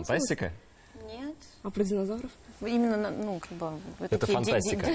Фантастика? Нет. А про динозавров? Именно, ну, как бы... Это фантастика.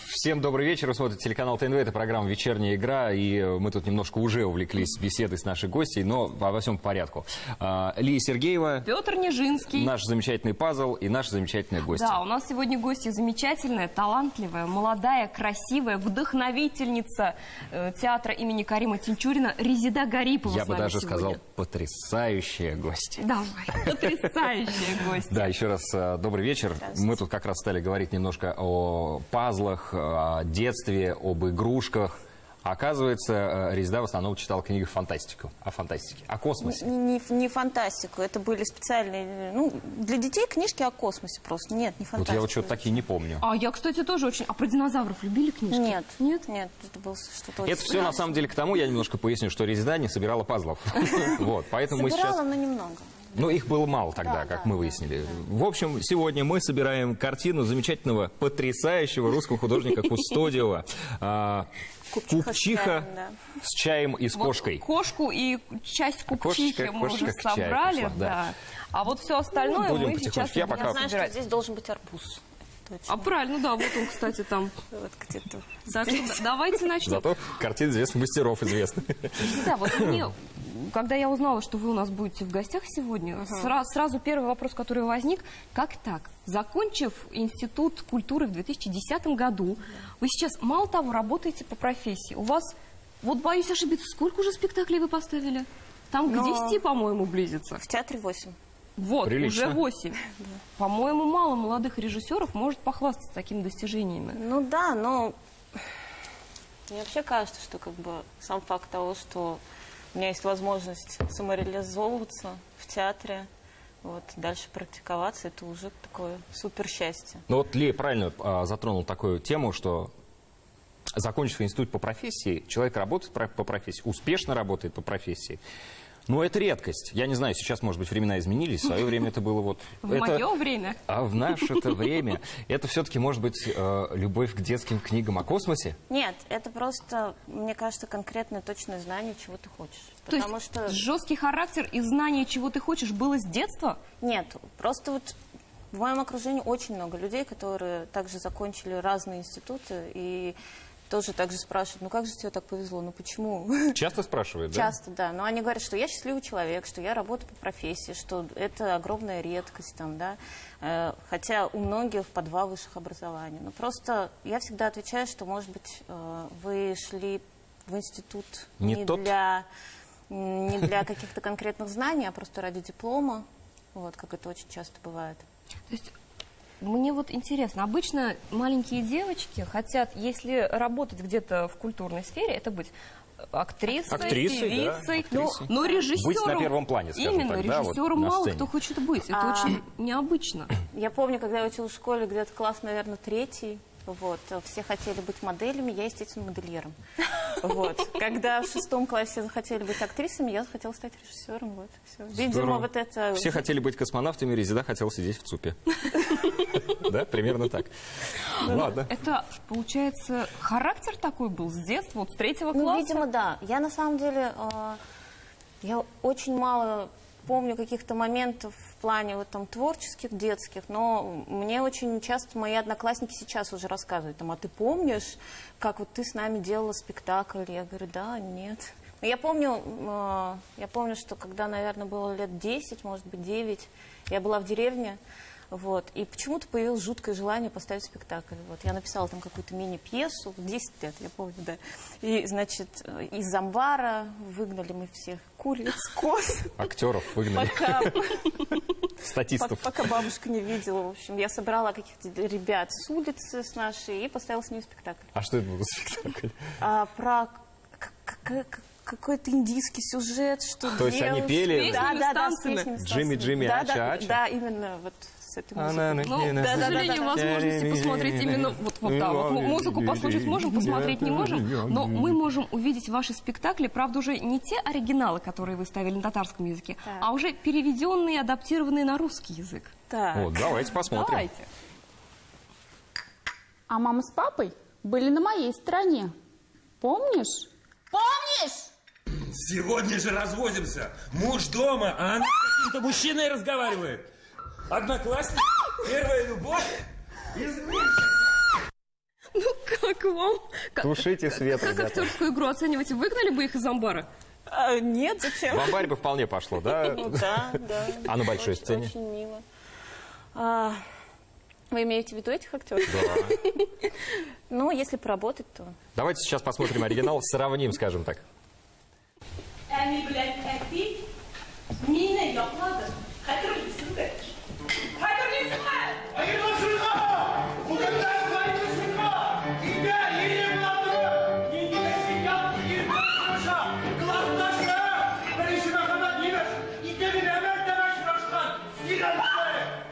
Всем добрый вечер. Вы смотрите телеканал ТНВ. Это программа «Вечерняя игра». И мы тут немножко уже увлеклись беседой с нашей гостьей, но во всем по порядку. Лия Сергеева. Петр Нежинский. Наш замечательный пазл и наша замечательная гостья. Да, у нас сегодня гостья замечательная, талантливая, молодая, красивая, вдохновительница театра имени Карима Тинчурина Резида Гарипова. Я бы даже сказал, потрясающая гостья. Давай, потрясающая гостья. Да, еще раз добрый вечер. Мы тут как раз стали говорить немножко о пазлах, о детстве, об игрушках. Оказывается, Резида в основном читала книги фантастику, о фантастике, о космосе. Не фантастику, это были специальные, ну, для детей книжки о космосе просто. Нет, не фантастика. Вот я вот что-то такие не помню. А я, кстати, тоже очень... А про динозавров любили книжки? Нет. Нет? Нет, это было что-то очень... Это все на самом деле к тому, я немножко поясню, что Резида не собирала пазлов. Вот, поэтому мы сейчас... Собирала, но немного. Ну, их было мало тогда, как мы выяснили. В общем, сегодня мы собираем картину замечательного, потрясающего русского художника Кустодиева. Купчиха с чаем и с кошкой. Кошку и часть купчихи мы уже к чаю собрали, пошла, да. А вот все остальное будем мы сейчас потихонечку. Я будем пока- Знаешь, что собирать. здесь должен быть арбуз. А правильно, да, вот он, кстати, там. Вот где-то. Так что давайте начнем. Зато картины известных мастеров известны. Да, вот мне, когда я узнала, что вы у нас будете в гостях сегодня, сразу первый вопрос, который возник, как так? Закончив Институт культуры в 2010 году, вы сейчас мало того работаете по профессии, у вас, вот боюсь ошибиться, сколько уже спектаклей вы поставили? Там к 10, по-моему, близится. В театре 8. Вот, Прилично. уже 8. По-моему, мало молодых режиссеров может похвастаться такими достижениями. Ну да, но мне вообще кажется, что как бы сам факт того, что у меня есть возможность самореализовываться в театре, вот, дальше практиковаться, это уже такое супер счастье. Ну вот Лия правильно затронул такую тему, что закончив институт по профессии, человек работает по профессии, успешно работает по профессии. Но это редкость. Я не знаю, сейчас, может быть, времена изменились. В свое время это было вот... В мое время. А в наше-то время это все-таки, может быть, любовь к детским книгам о космосе? Нет, это просто, мне кажется, конкретное точное знание, чего ты хочешь. То Потому есть что... жесткий характер и знание, чего ты хочешь, было с детства? Нет, просто вот в моем окружении очень много людей, которые также закончили разные институты и тоже так же спрашивают, ну как же тебе так повезло, ну почему? Часто спрашивают, да? Часто, да. Но они говорят, что я счастливый человек, что я работаю по профессии, что это огромная редкость, там, да. Хотя у многих по 2 высших образования. Но просто я всегда отвечаю, что, может быть, вы шли в институт не для каких-то конкретных знаний, а просто ради диплома, вот, как это очень часто бывает. То есть мне вот интересно, обычно маленькие девочки хотят, если работать где-то в культурной сфере, это быть актрисой, певицей, да, но режиссером. Быть на первом плане, скажем именно, так, да, режиссером вот, на мало сцене. кто хочет быть. Это очень необычно. Я помню, когда я училась в школе, где-то класс, наверное, 3, вот, все хотели быть моделями, я, естественно, модельером. Вот. Когда в 6 классе захотели быть актрисами, я захотела стать режиссером. Вот, все. Видимо, вот это... Все хотели быть космонавтами, Резида хотела сидеть в ЦУПе. Да, примерно так. Ладно. Это, получается, характер такой был с детства, вот с 3-го класса? Ну, видимо, да. Я, на самом деле, я очень мало помню каких-то моментов в плане вот, там, творческих, детских, но мне очень часто мои одноклассники сейчас уже рассказывают, там, а ты помнишь, как вот ты с нами делала спектакль? Я говорю, да, нет. Но я помню, что когда, наверное, было лет 10, может быть, 9, я была в деревне, вот, и почему-то появилось жуткое желание поставить спектакль. Вот, я написала там какую-то мини-пьесу, 10 лет, я помню, да. И, значит, из амбара выгнали мы всех куриц, коз. Актеров выгнали. Статистов. Пока бабушка не видела, в общем. Я собрала каких-то ребят с улицы, с нашей, и поставила с ними спектакль. А что это был за спектакль? Про какой-то индийский сюжет, что То есть они пели? Да, с песнями. Джимми, ача-ача? Да, именно вот с этой музыкой. Ну, к сожалению, возможности посмотреть именно вот так вот. Музыку послушать можем, посмотреть не можем, но мы можем увидеть ваши спектакли, правда, уже не те оригиналы, которые вы ставили на татарском языке, а уже переведенные, адаптированные на русский язык. Вот, давайте посмотрим. Давайте. А мама с папой были на моей стороне. Помнишь? Помнишь? Сегодня же разводимся. Муж дома, а она каким-то мужчиной разговаривает. Одноклассник, первая любовь, изменщик. Ну как вам? Тушите свет, Как ребята. актерскую игру оцениваете? Выгнали бы их из амбара? Нет, зачем? В амбаре бы вполне пошло, да? Ну да, да. А на большой Очень- сцене? Очень мило. Вы имеете в виду этих актеров? Да. Ну, если поработать, то... Давайте сейчас посмотрим оригинал, сравним, скажем так. Emniyet mine yapmadı. Hatırlıyorsun be. Hatırlıyorsun be. Hayır lan şurada! Bu kadar kaydı şurada! İnde yeni bulandı! Yeni nesil yaptı, yeni başlaşa! Kılavuzlaşma! Ben işime kadar değiliz! İnde bir hemen demez şurasından! Silahlı!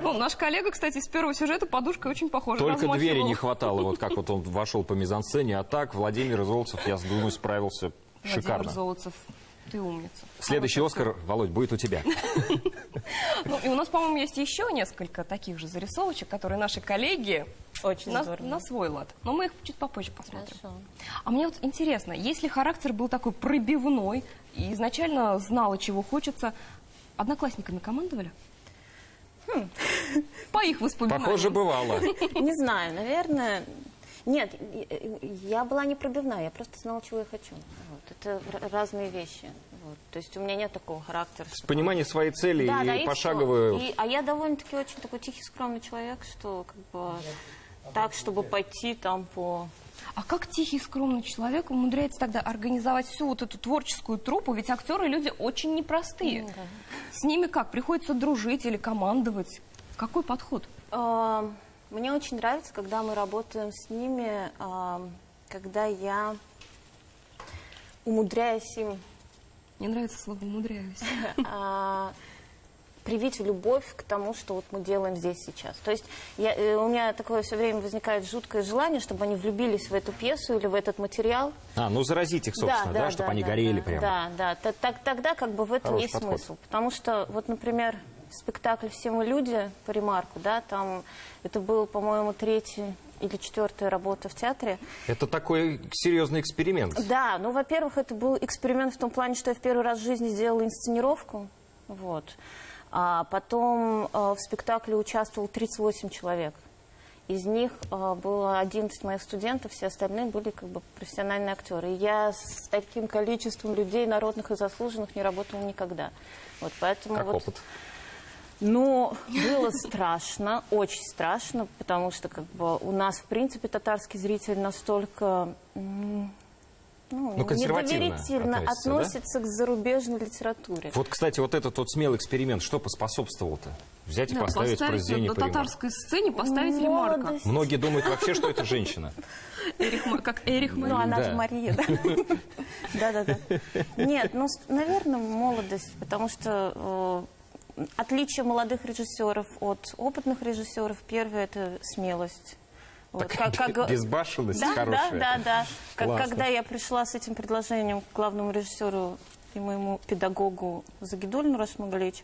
Ну, наш коллега, кстати, из первого сюжета подушкой очень похожа. Только размахивал. двери не хватало, вот как вот он вошел по мизансцене, а так Владимир Золотцев, я думаю, справился Владимир шикарно. Золотцев, ты умница. Следующий Оскар, Володь, будет у тебя. Ну, и у нас, по-моему, есть еще несколько таких же зарисовочек, которые наши коллеги Очень здорово. на свой лад. Но мы их чуть попозже посмотрим. Хорошо. А мне вот интересно, если характер был такой пробивной и изначально знала, чего хочется, одноклассниками командовали? По их воспоминаниям. Похоже, бывало. Не знаю, наверное... Нет, я была не пробивная, я просто знала, чего я хочу. Вот. Это разные вещи. Вот. То есть у меня нет такого характера. что- Понимание своей цели Да, да, и и пошаговую... всё. А я довольно-таки очень такой тихий, скромный человек, что как бы так, чтобы пойти там по... А как тихий, скромный человек умудряется тогда организовать всю вот эту творческую труппу? Ведь актеры люди очень непростые. С ними как? Приходится дружить или командовать? Какой подход? Мне очень нравится, когда мы работаем с ними, когда я умудряюсь им Мне нравится слово «умудряюсь». привить в любовь к тому, что вот мы делаем здесь сейчас. То есть у меня такое все время возникает жуткое желание, чтобы они влюбились в эту пьесу или в этот материал. Ну заразить их, собственно, да, чтобы они горели прямо. Да, да. Тогда как бы в этом Хороший есть подход. смысл. Потому что, вот, например, спектакль «Все мы люди» по Ремарку, да, там это был, по-моему, 3-я или 4-я работа в театре. Это такой серьезный эксперимент. Да, ну, во-первых, это был эксперимент в том плане, что я в первый раз в жизни сделала инсценировку, вот. А потом в спектакле участвовало 38 человек. Из них было 11 моих студентов, все остальные были как бы профессиональные актеры. И я с таким количеством людей, народных и заслуженных, не работала никогда. Вот, поэтому Как вот, опыт. ну, было страшно, очень страшно, потому что как бы у нас, в принципе, татарский зритель настолько консервативно недоверительно относится, да? относится к зарубежной литературе. Вот, кстати, вот этот вот смелый эксперимент, что поспособствовал-то? Взять и поставить произведение на по Ремарку. татарской сцене поставить Ремарка. Молодость. Многие думают вообще, что это женщина. Как Эрих Ну, Мария. она Да. же Мария, да? Да-да-да. Нет, ну, наверное, молодость, потому что отличие молодых режиссеров от опытных режиссеров, первое – это смелость. Вот, Безбашенность да, хорошая. да. Классно. Когда я пришла с этим предложением к главному режиссеру и моему педагогу Загидулину Рашмагалевичу,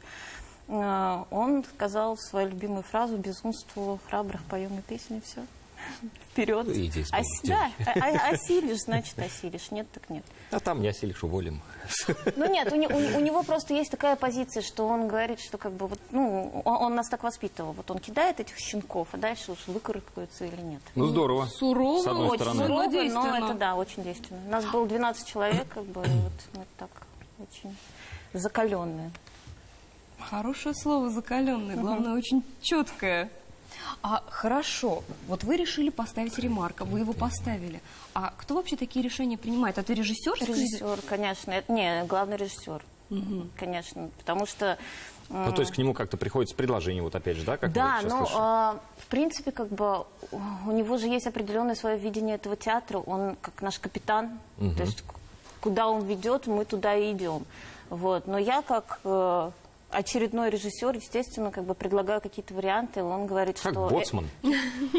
он сказал свою любимую фразу: «Безумству храбрых поем и песни, все. Вперед». Иди, Да, осилишь, значит осилишь. Нет, так нет. А там не осилишь, уволим. Ну нет, у него просто есть такая позиция, что он говорит, что как бы вот, ну, он нас так воспитывал. Вот он кидает этих щенков, а дальше уж выкарабкаются или нет. Ну, здорово. Сурово, С одной очень стороны. сурово. Сурово, но действенно. это да, очень действенно. У нас было 12 человек, как бы, и вот мы так очень закаленные. Хорошее слово «закаленное», главное, очень четкое. А хорошо, вот вы решили поставить Ремарка, вы его поставили. А кто вообще такие решения принимает? Это режиссер? Режиссер, конечно. Не, главный режиссер. Конечно, потому что... Ну, то есть к нему как-то приходится предложение, вот опять же, да? Как Да, мы сейчас но слышим? в принципе, как бы у него же есть определенное свое видение этого театра. Он как наш капитан. То есть куда он ведет, мы туда и идем. Вот. Но я как очередной режиссер, естественно, как бы предлагаю какие-то варианты. Он говорит, Как что... боцман,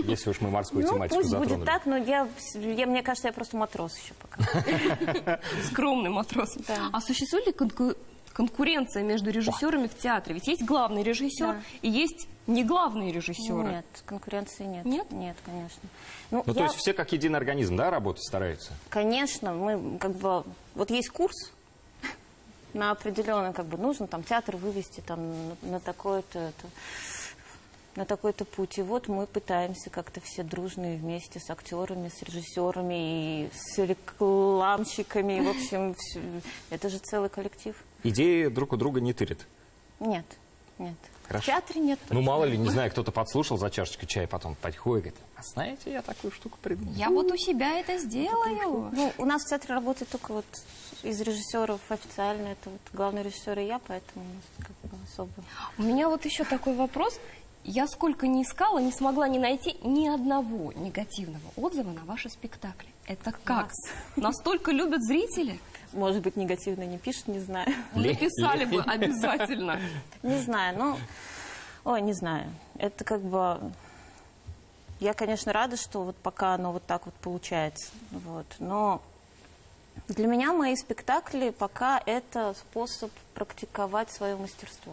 если уж мы морскую Ну, тематику пусть затронули. будет так, но мне кажется, я просто матрос еще пока. Скромный матрос. Да. А существует ли конкуренция между режиссерами в театре? Ведь есть главный режиссер Да. и есть не главные режиссеры. Нет, конкуренции нет. Нет? Нет, конечно. Ну, Ну, то есть все как единый организм, да, работать стараются? Конечно, мы как бы... Вот есть курс, на определенный, как бы, нужно там театр вывести там на такой-то путь. И вот мы пытаемся как-то все дружные вместе с актерами, с режиссерами и с рекламщиками. В общем, это же целый коллектив. Идеи друг у друга не тырят. Нет, нет. Хорошо. В театре нет. Ну, мало ли, не знаю, кто-то подслушал за чашечкой чая, потом подходит и говорит, а знаете, я такую штуку придумал. Я вот у себя это сделаю. Ну, у нас в театре работает только вот из режиссеров официально. Это вот главный режиссер и я, поэтому у нас как бы особо... У меня вот еще такой вопрос. Я сколько не искала, не смогла не найти ни одного негативного отзыва на ваши спектакли. Это как? Настолько любят зрители? Может быть, негативно не пишут, не знаю. Написали бы обязательно. Не знаю, ну... Ой, не знаю. Это как бы... Я, конечно, рада, что вот пока оно вот так вот получается. Вот. Но для меня мои спектакли пока это способ практиковать свое мастерство.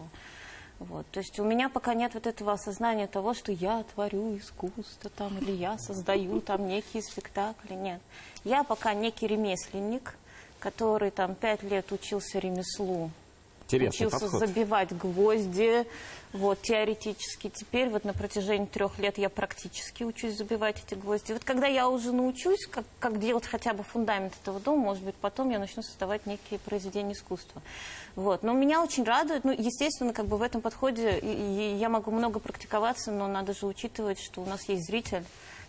Вот. То есть у меня пока нет вот этого осознания того, что я творю искусство там, или я создаю там некие спектакли. Нет. Я пока некий ремесленник, который там 5 лет учился ремеслу. Интересный Учился подход. забивать гвозди, вот, теоретически. Теперь вот на протяжении 3 лет я практически учусь забивать эти гвозди. Вот когда я уже научусь, как делать хотя бы фундамент этого дома, может быть, потом я начну создавать некие произведения искусства. Вот. Но меня очень радует, ну, естественно, как бы в этом подходе я могу много практиковаться, но надо же учитывать, что у нас есть зритель.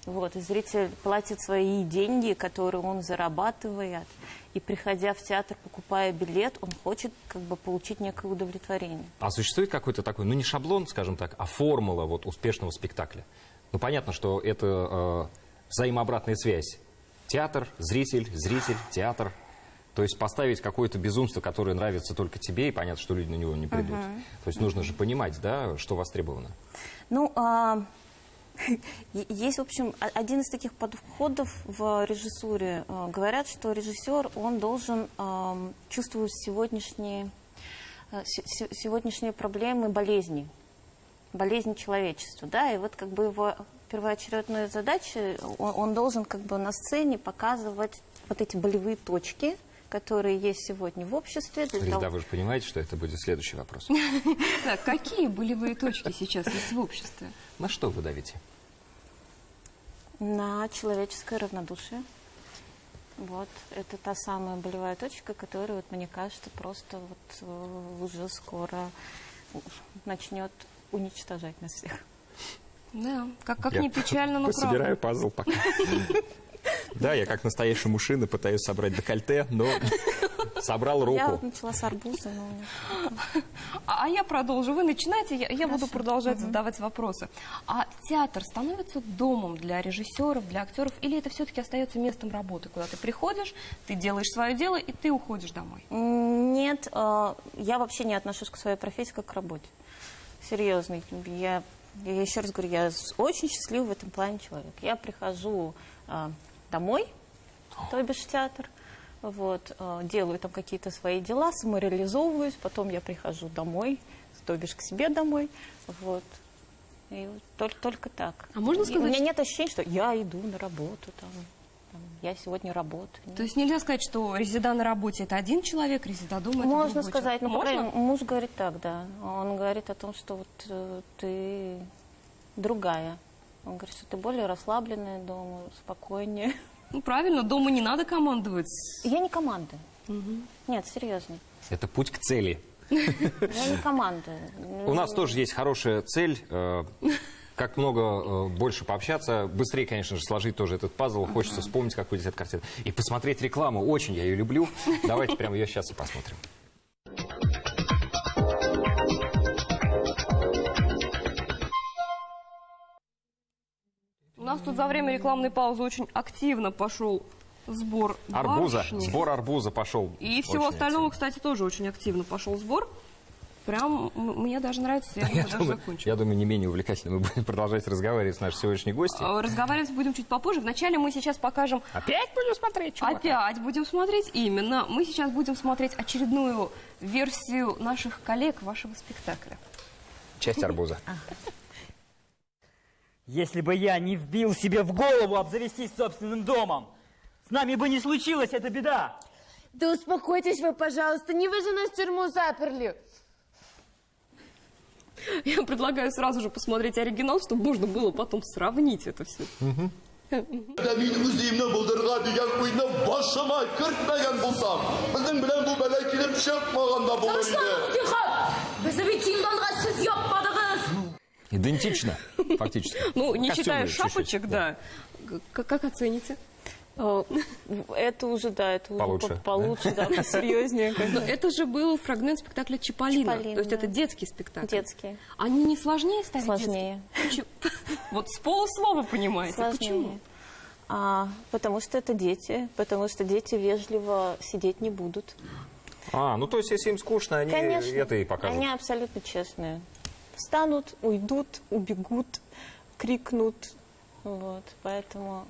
Вот, и зритель платит свои деньги, которые он зарабатывает, и приходя в театр, покупая билет, он хочет как бы получить некое удовлетворение. А существует какой-то такой, ну не шаблон, скажем так, а формула вот успешного спектакля? Ну понятно, что это взаимообратная связь. Театр, зритель, театр. То есть поставить какое-то безумство, которое нравится только тебе, и понятно, что люди на него не придут. То есть нужно же понимать, да, что востребовано. Ну, есть, в общем, один из таких подходов в режиссуре. Говорят, что режиссер, он должен чувствовать сегодняшние проблемы, болезни человечества, да, и вот как бы его первоочередная задача, он должен как бы на сцене показывать вот эти болевые точки, которые есть сегодня в обществе. Резда, вы же понимаете, что это будет следующий вопрос. Так, какие болевые точки сейчас есть в обществе? На что вы давите? На человеческое равнодушие. Вот, это та самая болевая точка, которая, вот, мне кажется, просто вот уже скоро начнет уничтожать нас всех. Да, как ни печально, но правда. Пособираю пазл пока. Да, я как настоящий мужчина пытаюсь собрать декольте, но собрал Я руку. вот начала с арбуза, но... А я продолжу. Вы начинайте, я буду продолжать задавать вопросы. А театр становится домом для режиссеров, для актеров, или это все-таки остается местом работы, куда ты приходишь, ты делаешь свое дело, и ты уходишь домой? Нет, я вообще не отношусь к своей профессии как к работе. Серьезно. Я еще раз говорю, я очень счастливый в этом плане человек. Я прихожу домой, то бишь в театр, вот, делаю там какие-то свои дела, самореализовываюсь, потом я прихожу домой, то бишь к себе домой, вот. И только так. А можно сказать, у меня нет ощущения, что я иду на работу, там, я сегодня работаю. то есть нельзя сказать, что резида на работе это один человек, резида дома это Можно другой сказать, человек? ну, по Можно? крайней мере, муж говорит так, да. Он говорит о том, что вот ты другая. Он говорит, что ты более расслабленная дома, спокойнее. Ну, правильно, дома не надо командовать. Я не командую. Нет, серьезно. Это путь к цели. Я не командую. У нас тоже есть хорошая цель. Как много больше пообщаться. Быстрее, конечно же, сложить тоже этот пазл. Хочется вспомнить, как выглядит эта картина. И посмотреть рекламу. Очень я ее люблю. Давайте прямо ее сейчас и посмотрим. У нас тут за время рекламной паузы очень активно пошел сбор Арбуза. барышни. Сбор арбуза пошел. И всего Очень остального, активно. кстати, тоже очень активно пошел сбор. Прям мне даже нравится, я думаю, даже закончу. Я думаю, не менее увлекательно мы будем продолжать разговаривать с нашей сегодняшней гостьей. Разговаривать будем чуть попозже. Вначале мы сейчас покажем... Опять будем смотреть, чувак? Опять будем смотреть, именно. Мы сейчас будем смотреть очередную версию наших коллег вашего спектакля. Часть арбуза. Если бы я не вбил себе в голову обзавестись собственным домом, с нами бы не случилась эта беда. Да успокойтесь вы, пожалуйста, не вы же нас в тюрьму заперли. Я предлагаю сразу же посмотреть оригинал, чтобы можно было потом сравнить это все. Min üzümünü buldurga diyen kuyunu başıma kırpmayan bulsam, bizim bilen bu bela kilip çıkmağında bulur idi. Biz de bir тимданға сөз yapmadığız. Идентично, фактически. Ну, не Костюмы считая чуть-чуть, шапочек, да. Как оцените? Это уже, да, это уже Получше, получше, да, посерьезнее. Но это же был фрагмент спектакля «Чиполлино». «Чиполлино», То есть да. это детский спектакль. Детский. Они не сложнее стали Сложнее. детские? Вот с полуслова понимаете. Почему? Сложнее. Потому что это дети, потому что дети вежливо сидеть не будут. Ну то есть, если им скучно, они Конечно, это и покажут. они абсолютно честные. Встанут, уйдут, убегут, крикнут. Вот, поэтому...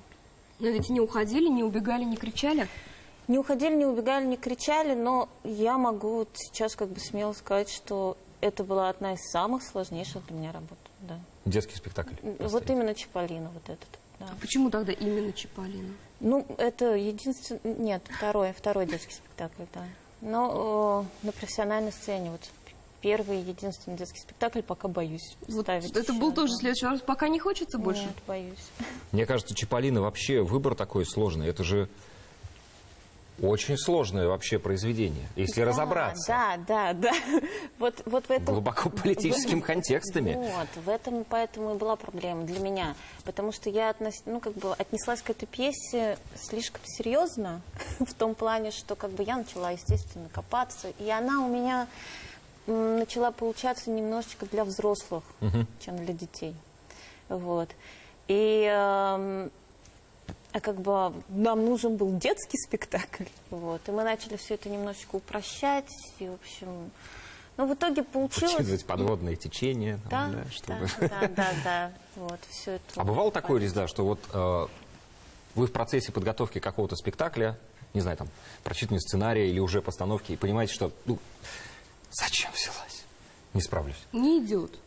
Но ведь не уходили, не убегали, не кричали. Не уходили, не убегали, не кричали, но я могу вот сейчас как бы смело сказать, что это была одна из самых сложнейших для меня работ. Да. Детский спектакль. Вот именно «Чиполлино», вот этот. Да. А почему тогда именно «Чиполлино»? Ну, это единственный... Нет, второй детский спектакль, да. Но на профессиональной сцене вот первый и единственный детский спектакль, пока боюсь Вот ставить. это еще, был тоже да. следующий раз. Пока не хочется больше? Нет, боюсь. Мне кажется, «Чиполлино» вообще выбор такой сложный. Это же очень сложное вообще произведение, если разобраться. Да. Вот в этом... Глубоко политическими контекстами. Вот, в этом поэтому и была проблема для меня. Потому что я отнеслась к этой пьесе слишком серьезно, в том плане, что как бы я начала, естественно, копаться. И она у меня начала получаться немножечко для взрослых, чем для детей. Вот. И как бы нам нужен был детский спектакль. Вот. И мы начали все это немножечко упрощать. И, в общем, в итоге получилось... Учитывать подводные течения. Да, чтобы... да. Вот, все это. А бывало такое, Резда, что вот вы в процессе подготовки какого-то спектакля, не знаю, там, прочитывания сценария или уже постановки, и понимаете, что, зачем взялась? Не справлюсь. Не идет.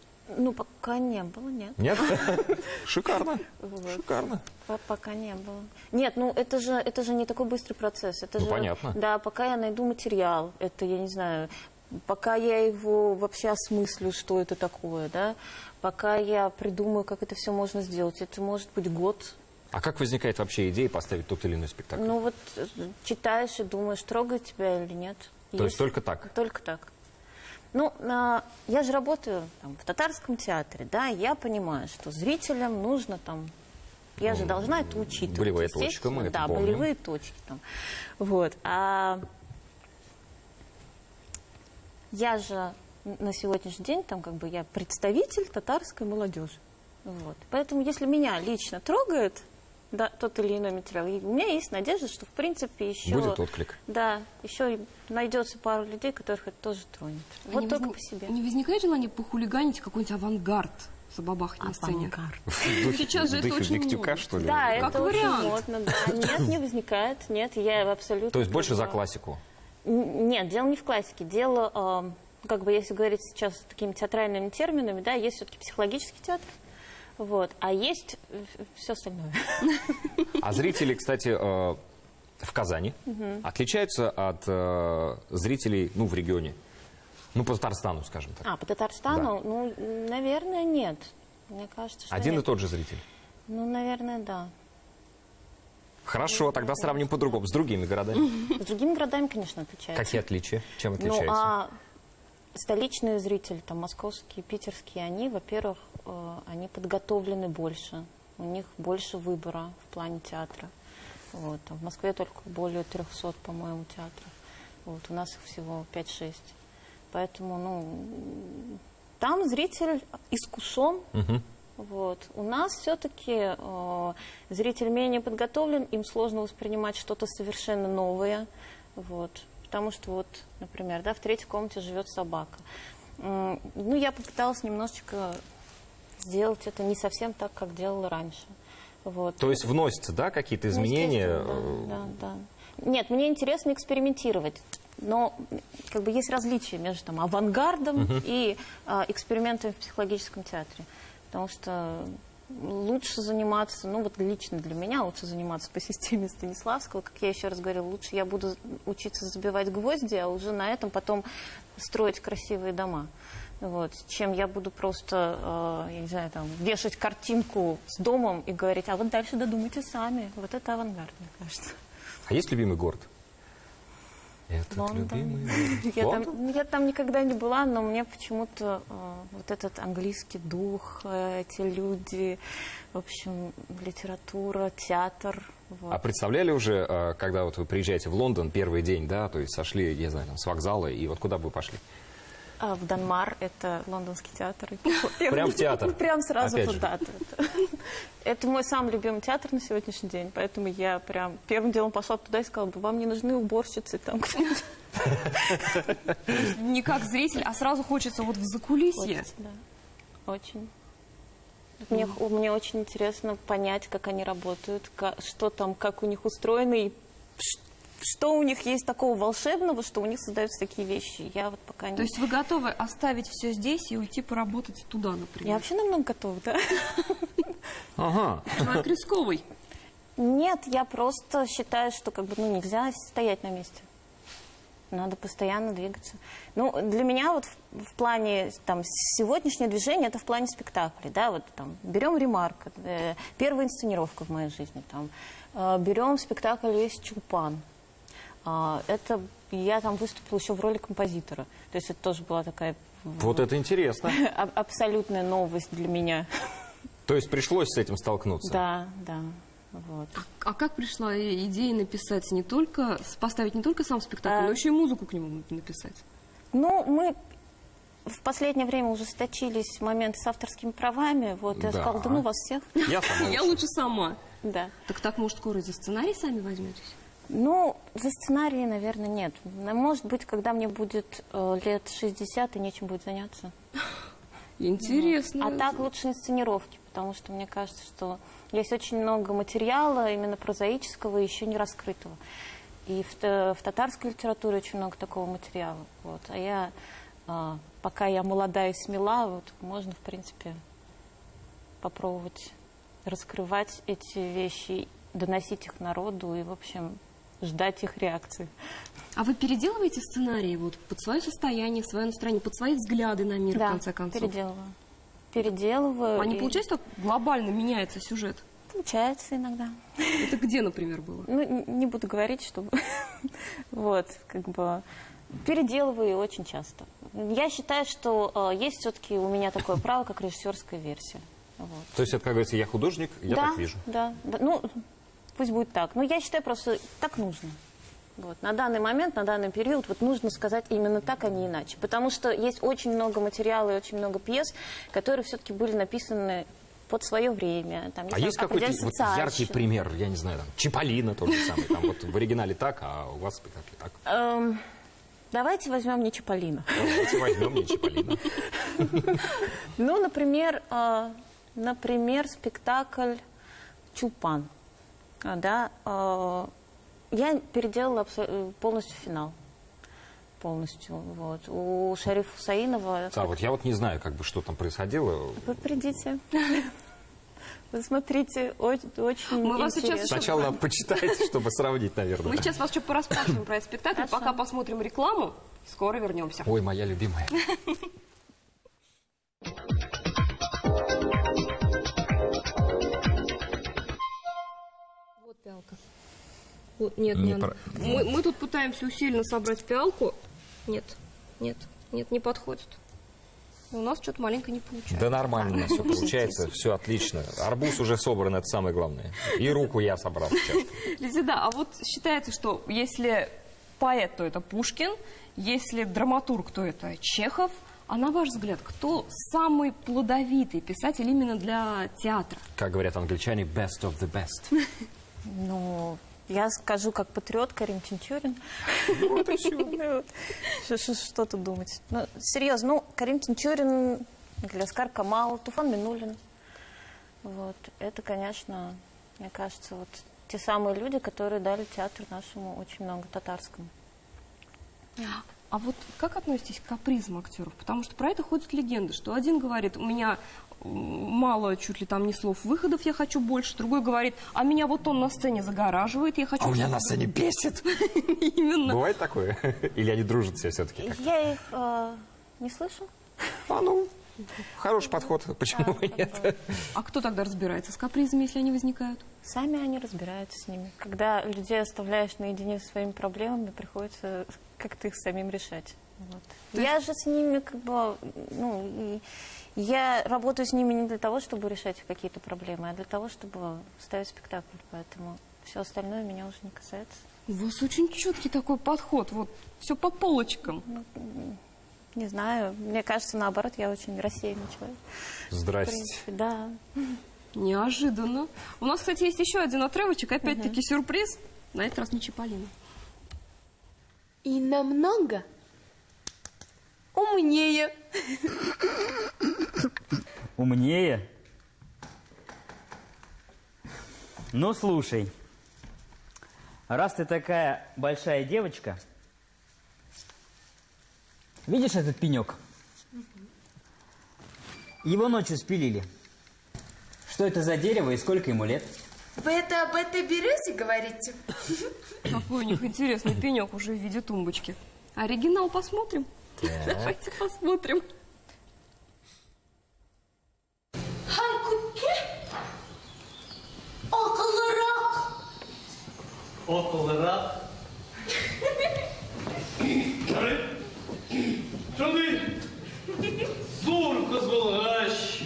Пока не было, нет. Нет? Шикарно. Вот. Шикарно. Пока не было. Нет, это же не такой быстрый процесс. Это же, понятно. Да, пока я найду материал, это, я не знаю, пока я его вообще осмыслю, что это такое, да, пока я придумаю, как это все можно сделать, это может быть год. А как возникает вообще идея поставить тот или иной спектакль? Читаешь и думаешь, трогает тебя или нет. То есть только так? Только так. Я же работаю в татарском театре, да, я понимаю, что зрителям нужно я же должна это учитывать. Болевые точки, мы это помним. Болевые точки Вот. А я же на сегодняшний день я представитель татарской молодежи. Вот. Поэтому если меня лично трогает тот или иной материал, у меня есть надежда, что в принципе еще... Будет отклик. Да, еще найдется пару людей, которых это тоже тронет. Вот только по себе. Не возникает желание похулиганить какой-нибудь авангард собабахать на сцене? Авангард. Сейчас же это очень Виктюка, модно. что ли? Да, Как это очень вариант. модно. Да. Нет, не возникает. Нет, я абсолютно... То есть больше за классику? Нет, дело не в классике. Дело, если говорить сейчас такими театральными терминами, да, есть все-таки психологический театр. Вот. А есть все остальное. А зрители, кстати, в Казани отличаются от зрителей, в регионе? По Татарстану, скажем так. По Татарстану? Наверное, нет. Мне кажется, что Один нет. и тот же зритель? Наверное, да. Хорошо, тогда сравним по-другому. С другими городами? С другими городами, конечно, отличаются. Какие отличия? Чем отличаются? Столичные зрители, московские, питерские, они, во-первых, они подготовлены больше. У них больше выбора в плане театра. Вот. В Москве только более 300, по-моему, театров. Вот. У нас их всего 5-6. Поэтому, там зритель искушен. Вот. У нас все-таки зритель менее подготовлен, им сложно воспринимать что-то совершенно новое. Вот. Потому что, например, в третьей комнате живет собака. Я попыталась немножечко сделать это не совсем так, как делала раньше. Вот. То есть вносятся, да, какие-то изменения? Да. Нет, мне интересно экспериментировать. Но есть различия между авангардом и экспериментами в психологическом театре. Потому что лучше заниматься, ну вот лично для меня лучше заниматься по системе Станиславского. Как я еще раз говорила, лучше я буду учиться забивать гвозди, а уже на этом потом строить красивые дома. Вот, чем я буду просто, я не знаю, там, вешать картинку с домом и говорить, а вот дальше додумайте сами. Вот это авангард, мне кажется. А есть любимый город? Этот Лондон. любимый город. Я там никогда не была, но мне почему-то вот этот английский дух, эти люди, в общем, литература, театр. Вот. А представляли уже, когда вот вы приезжаете в Лондон первый день, да, то есть сошли, я знаю, там, с вокзала, и вот куда бы вы пошли? В Данмар, это лондонский театр. Прям в театр? Прям сразу Опять туда. Это мой самый любимый театр на сегодняшний день, поэтому я прям первым делом пошла туда и сказала, вам не нужны уборщицы там кто-нибудь. Не как зритель, а сразу хочется вот в закулисье. Хочется, да. Очень. Мне очень интересно понять, как они работают, что там, как у них устроено, и что у них есть такого волшебного, что у них создаются такие вещи. Я вот пока не... То есть вы готовы оставить все здесь и уйти поработать туда, Я например? вообще намного готова, да? Ага. Человек рисковый. Нет, я просто считаю, что как бы, нельзя стоять на месте. Надо постоянно двигаться. Ну, для меня вот в плане там, сегодняшнее движение, это в плане спектаклей. Да? Вот, там, берем «Ремарк», первая инсценировка в моей жизни. Там, берем спектакль «Весь Чулпан». Это я там выступила еще в роли композитора. То есть это тоже была такая... Вот это интересно. Абсолютная новость для меня. То есть пришлось с этим столкнуться? Да, да. Вот. А как пришла идея написать поставить не только сам спектакль, но еще и музыку к нему написать? Ну, мы в последнее время ужесточились моменты с авторскими правами. Вот, я сказала, да ну вас всех. Я лучше сама. Да. Так, может, скоро и за сценарий сами возьметесь? Ну, за сценарий, наверное, нет. Может быть, когда мне будет лет 60, и нечем будет заняться. Интересно. А так лучше инсценировки, потому что мне кажется, что есть очень много материала, именно прозаического, еще не раскрытого. И в татарской литературе очень много такого материала. Вот. А я, пока я молода и смела, вот, можно, в принципе, попробовать раскрывать эти вещи, доносить их народу и, в общем, ждать их реакции. А вы переделываете сценарии вот, под свое состояние, свое настроение, под свои взгляды на мир, в конце концов? Переделываю. А не получается, так глобально меняется сюжет? Получается иногда. Это где, например, было? Ну, не буду говорить, чтобы... Вот, как бы... Переделываю очень часто. Я считаю, что есть все-таки у меня такое право, как режиссерская версия. Вот. То есть это, как говорится, я художник, я так вижу. Да. Ну, пусть будет так. Но я считаю, просто так нужно. Вот. На данный момент, на данный период вот нужно сказать именно так, а не иначе. Потому что есть очень много материала и очень много пьес, которые все-таки были написаны под свое время. Там, есть какой-то вот яркий пример, я не знаю, там, Чиполлино тот же самый, там вот в оригинале так, а у вас в спектакле так? Давайте возьмем не Чиполлино. Давайте возьмем не Чиполлино. Ну, например, спектакль «Чулпан». Да, я переделала полностью финал. Полностью. Вот. У Шарифа Хусаинова... Да, вот я вот не знаю, как бы, что там происходило. Вы придите. Вы смотрите, очень Мы вас интересно. сейчас Сначала надо почитать, чтобы сравнить, наверное. Мы сейчас вас еще пораспрашиваем про этот спектакль, пока посмотрим рекламу, скоро вернемся. Ой, моя любимая. Вот пиалка. Вот, нет, мы тут пытаемся усиленно собрать пиалку. Нет, не подходит. У нас что-то маленько не получается. Да нормально у нас все получается, все отлично. Арбуз уже собран, это самое главное. И руку я собрал сейчас. Лизида, а вот считается, что если поэт, то это Пушкин, если драматург, то это Чехов. А на ваш взгляд, кто самый плодовитый писатель именно для театра? Как говорят англичане, best of the best. Ну, я скажу, как патриот, Карим Тинчурин. Что тут думать? Ну, серьезно, Карим Тинчурин, Галяскар Камал, Туфан Минулин. Вот. Это, конечно, мне кажется, вот те самые люди, которые дали театру нашему очень много, татарскому. А вот как относитесь к капризам актеров? Потому что про это ходят легенды, что один говорит, у меня мало чуть ли там не слов выходов, я хочу больше. Другой говорит, а меня вот он на сцене загораживает, я хочу... А у меня на сцене бесит. Именно. Бывает такое? Или они дружат все-таки? Я их не слышу. А ну, хороший подход. Почему бы нет? А кто тогда разбирается с капризами, если они возникают? Сами они разбираются с ними. Когда людей оставляешь наедине со своими проблемами, приходится как-то их самим решать. Вот. Я же с ними как бы, ну, я работаю с ними не для того, чтобы решать какие-то проблемы, а для того, чтобы ставить спектакль. Поэтому все остальное меня уже не касается. У вас очень четкий такой подход, вот все по полочкам. Не знаю, мне кажется, наоборот, я очень рассеянный человек. В Здрасте. принципе, да. Неожиданно. У нас, кстати, есть еще один отрывочек, опять-таки сюрприз. На этот раз не Чиполлино. И намного умнее. Умнее? Ну, слушай. Раз ты такая большая девочка, видишь этот пенек? Его ночью спилили. Что это за дерево и сколько ему лет? Вы это об этой березе говорите? Какой у них интересный пенек уже в виде тумбочки. Оригинал посмотрим? Давайте посмотрим. Halbuki akıllırak. Около Şunu zor kızgılgaş.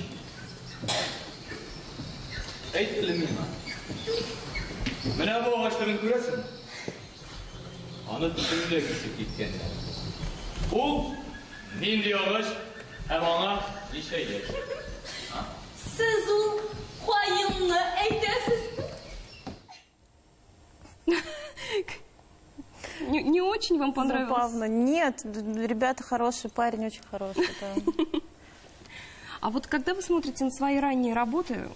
Eytli miyim? Mene bu ağaçların küresin. Anı bütünüyle küçük gitkenler. Bu nindi ağaç hem ana işe gelir. Siz o hayınlı eytesiz. Не очень вам понравилось? Забавно. Нет, ребята хорошие, парень очень хороший, да. А вот когда вы смотрите на свои ранние работы,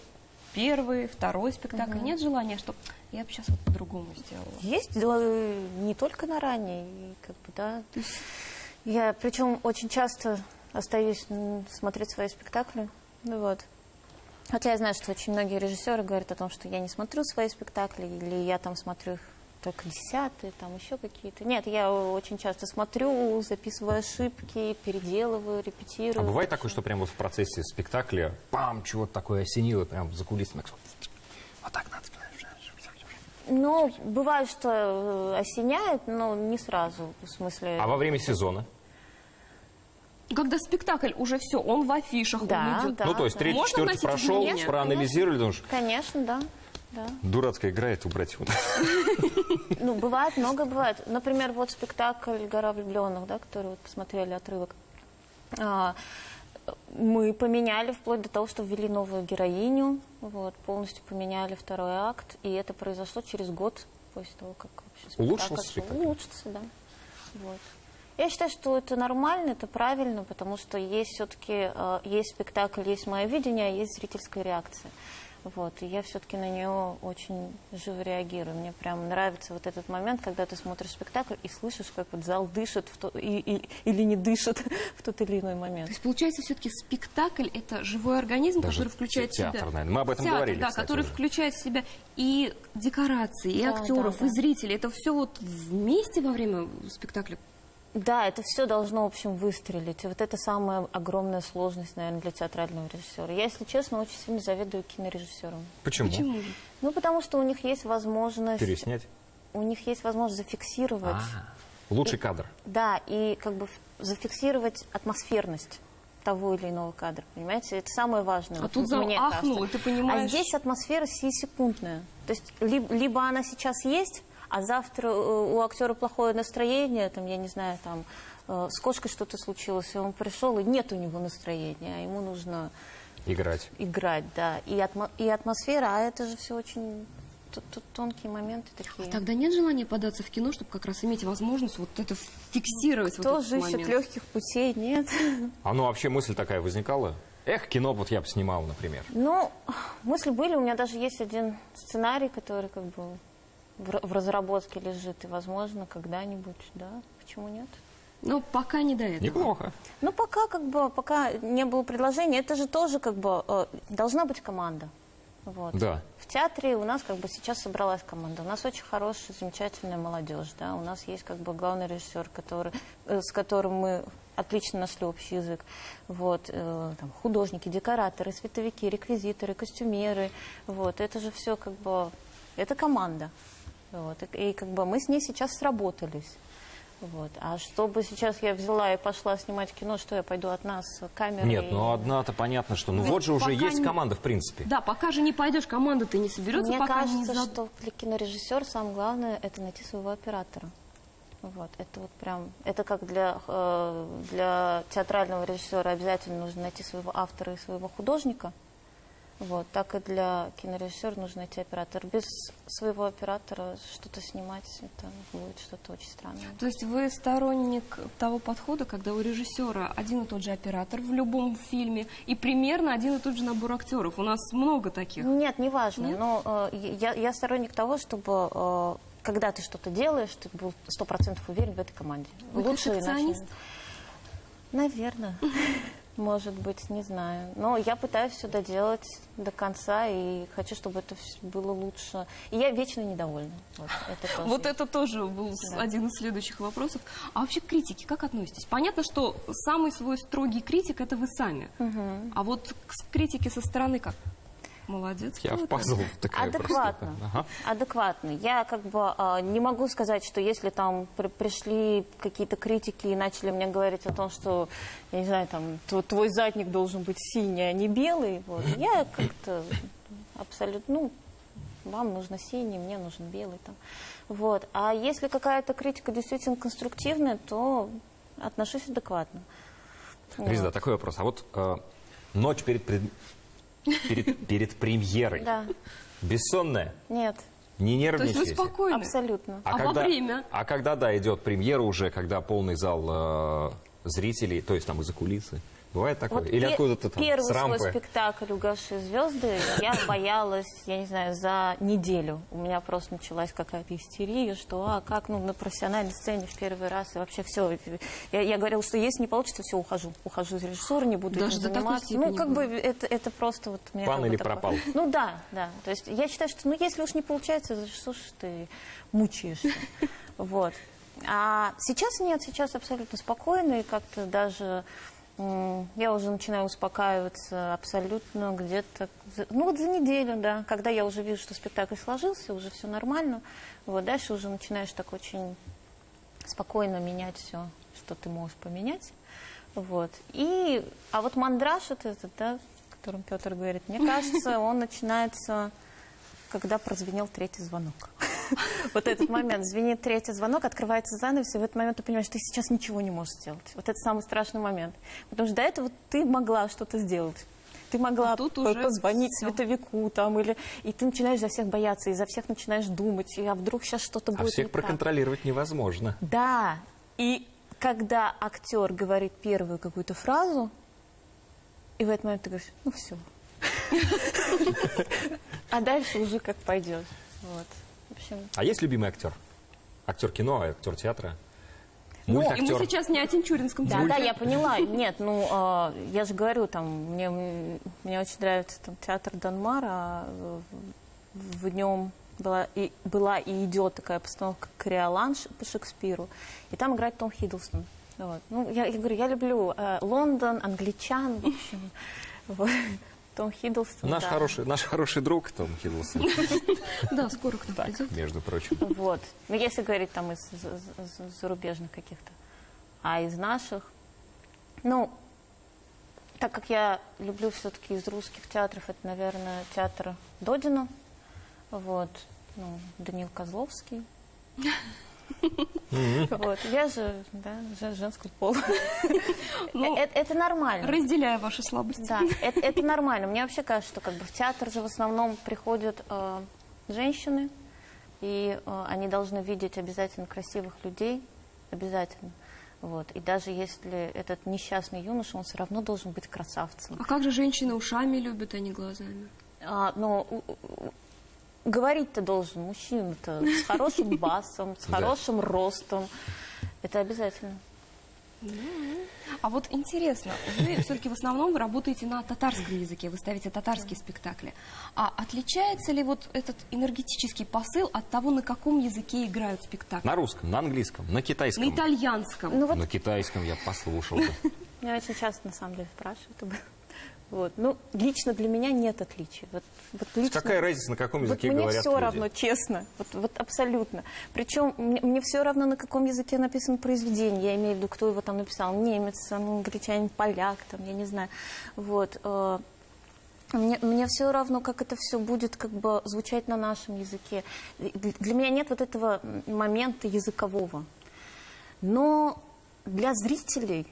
первый, второй спектакль, нет желания, что я бы сейчас вот по-другому сделала? Есть, не только на ранней, и как бы, да. Я, причем, очень часто остаюсь смотреть свои спектакли, ну вот. Хотя я знаю, что очень многие режиссеры говорят о том, что я не смотрю свои спектакли, или я там смотрю их только десятые, там еще какие-то. Нет, я очень часто смотрю, записываю ошибки, переделываю, репетирую. А бывает такое, что прямо вот в процессе спектакля, пам, чего-то такое осенило, прям за кулисами. Вот так надо сказать. Ну, бывает, что осеняет, но не сразу, в смысле... А во время сезона? Когда спектакль уже все, он в афишах, Да, он идет. да. Ну, то есть третий, Можно четвертый вносить прошел, изменения? проанализировали, думаешь, Конечно, да. Да. дурацкая игра, это убрать его. Ну, бывает, много бывает. Например, вот спектакль «Гора влюбленных», да, который вот посмотрели отрывок. Мы поменяли вплоть до того, что ввели новую героиню, вот, полностью поменяли второй акт, и это произошло через год после того, как вообще спектакль Улучшился спектакль? улучшился, да. Вот. Я считаю, что это нормально, это правильно, потому что есть все-таки есть спектакль, есть мое видение, а есть зрительская реакция. Вот, и я все-таки на нее очень живо реагирую. Мне прям нравится вот этот момент, когда ты смотришь спектакль и слышишь, как вот зал дышит или не дышит в тот или иной момент. То есть, получается, все-таки спектакль – это живой организм, Даже который включает в себя… театр, наверное. Мы об этом театр, говорили, да, кстати, который уже. включает в себя и декорации, и Да, актеров, да, и да. зрителей. Это все вот вместе во время спектакля? Да, это все должно, в общем, выстрелить. И вот это самая огромная сложность, наверное, для театрального режиссера. Я, если честно, очень сильно завидую кинорежиссерам. Почему? Почему же? Ну, потому что у них есть возможность... Переснять? У них есть возможность зафиксировать. Лучший кадр. Да, и как бы зафиксировать атмосферность того или иного кадра, понимаете? Это самое важное. А вот тут зал мне ахнул, кажется. и ты понимаешь… А здесь атмосфера сиюсекундная. То есть либо она сейчас есть, а завтра у актера плохое настроение, там, я не знаю, там, с кошкой что-то случилось, и он пришел, и нет у него настроения, а ему нужно Играть. играть, да. И атмосфера, а это же все очень тут тонкие моменты такие. Тогда нет желания податься в кино, чтобы как раз иметь возможность вот это фиксировать. Тоже вот этот ищет момент. легких путей, нет. А ну вообще мысль такая возникала? Эх, кино вот я бы снимал, например. Ну, мысли были, у меня даже есть один сценарий, который как бы в разработке лежит, и, возможно, когда-нибудь, да, почему нет? Но пока не до этого. Неплохо. Ну, пока не было предложения, это же тоже должна быть команда. Вот. Да. В театре у нас сейчас собралась команда. У нас очень хорошая, замечательная молодежь. Да? У нас есть главный режиссер, с которым мы отлично нашли общий язык. Вот. Там, художники, декораторы, световики, реквизиторы, костюмеры. Вот. Это же все это команда. Вот. И мы с ней сейчас сработались. Вот. А чтобы сейчас я взяла и пошла снимать кино, что я пойду одна с камерой? Нет, ну одна-то понятно, что... Ну вот же уже есть команда, в принципе. Да, пока же не пойдешь, команда-то не соберется, Мне пока кажется, не... что для кинорежиссера самое главное — это найти своего оператора. Вот. Это вот прям... Это как для театрального режиссера обязательно нужно найти своего автора и своего художника. Вот. Так и для кинорежиссера нужно найти оператора. Без своего оператора что-то снимать, это будет что-то очень странное. То есть вы сторонник того подхода, когда у режиссера один и тот же оператор в любом фильме и примерно один и тот же набор актеров? У нас много таких. Нет, не важно. Нет? Но я сторонник того, чтобы когда ты что-то делаешь, ты был 100% уверен в этой команде. Вы перфекционист? Наверное. Может быть, не знаю. Но я пытаюсь все доделать до конца и хочу, чтобы это было лучше. И я вечно недовольна. Вот это тоже был один из следующих вопросов. А вообще к критике как относитесь? Понятно, что самый свой строгий критик — это вы сами. Угу. А вот к критике со стороны как? Молодец. Я в пазл такая адекватно. Ага. Адекватно. Я не могу сказать, что если там пришли какие-то критики и начали мне говорить о том, что, я не знаю, там, твой задник должен быть синий, а не белый. Вот. Я как-то абсолютно, вам нужно синий, мне нужен белый. Там. Вот. А если какая-то критика действительно конструктивная, то отношусь адекватно. Резида, такой вопрос. А вот ночь перед премьерой. Да. Бессонная? Нет. Не нервничаете? То есть вы спокойны? Абсолютно. Во время? А когда, да, идет премьера уже, когда полный зал зрителей, то есть там из-за кулисы? Бывает такое? Вот или откуда-то там, первый с рампы? свой спектакль «Угасшие звезды» я боялась, я не знаю, за неделю. У меня просто началась какая-то истерия, что как, на профессиональной сцене в первый раз, и вообще все. Я говорила, что если не получится, все, ухожу из режиссуры, не буду Даже этим до такой заниматься. степени Это просто вот... у меня Пан или такое. пропал? Ну да. То есть я считаю, что если уж не получается, за что ж ты мучаешься? Вот. А сейчас нет, сейчас абсолютно спокойно, и как-то даже... Я уже начинаю успокаиваться абсолютно где-то, за неделю, да, когда я уже вижу, что спектакль сложился, уже все нормально. Вот, дальше уже начинаешь так очень спокойно менять все, что ты можешь поменять. Вот. А вот мандраж этот, да, о котором Петр говорит, мне кажется, он начинается, когда прозвенел третий звонок. Вот этот момент, звенит третий звонок, открывается занавес, и в этот момент ты понимаешь, что ты сейчас ничего не можешь сделать. Вот это самый страшный момент. Потому что до этого ты могла что-то сделать. Ты могла позвонить световику там, и ты начинаешь за всех бояться, и за всех начинаешь думать, а вдруг сейчас что-то будет всех не так. проконтролировать невозможно. Да. И когда актер говорит первую какую-то фразу, и в этот момент ты говоришь, ну все. А дальше уже как пойдет. Вот. А есть любимый актер? Актер кино, актер театра? И мы Мультактер? сейчас не о Тинчуринском театре. Да, я поняла. Нет, я же говорю, мне очень нравится театр Данмара. В нем была и идет такая постановка «Кориолан» по Шекспиру. И там играет Том Хиддлстон. Вот. Я говорю, я люблю Лондон, англичан, в общем. Вот. Том Хиддлстон, наш хороший друг Том Хиддлстон. Да, скоро к нам придет. Между прочим. Вот. Но если говорить там из зарубежных каких-то. А из наших, так как я люблю все-таки из русских театров, это, наверное, театр Додина. Вот. Даниил Козловский. Вот. Я же, женского пола. Это нормально. Разделяю ваши слабости. Да, это нормально. Мне вообще кажется, что в театр же в основном приходят женщины, и они должны видеть обязательно красивых людей, обязательно. Вот. И даже если этот несчастный юноша, он все равно должен быть красавцем. А как же женщины ушами любят, а не глазами? Говорить-то должен мужчина-то с хорошим басом, с хорошим ростом. Это обязательно. А вот интересно, вы все-таки в основном вы работаете на татарском языке, вы ставите татарские спектакли. А отличается ли вот этот энергетический посыл от того, на каком языке играют спектакли? На русском, на английском, на китайском. На итальянском? Ну вот На китайском я послушал бы. меня очень часто, на самом деле, спрашивают об этом. Вот. Ну, лично для меня нет отличий. Вот лично... Какая разница, на каком языке мне говорят все люди? равно, честно. Вот абсолютно. Причем мне все равно, на каком языке написано произведение. Я имею в виду, кто его там написал. Немец, англичанин, поляк, там, я не знаю. Вот. Мне все равно, как это все будет как бы звучать на нашем языке. Для меня нет вот этого момента языкового. Но для зрителей...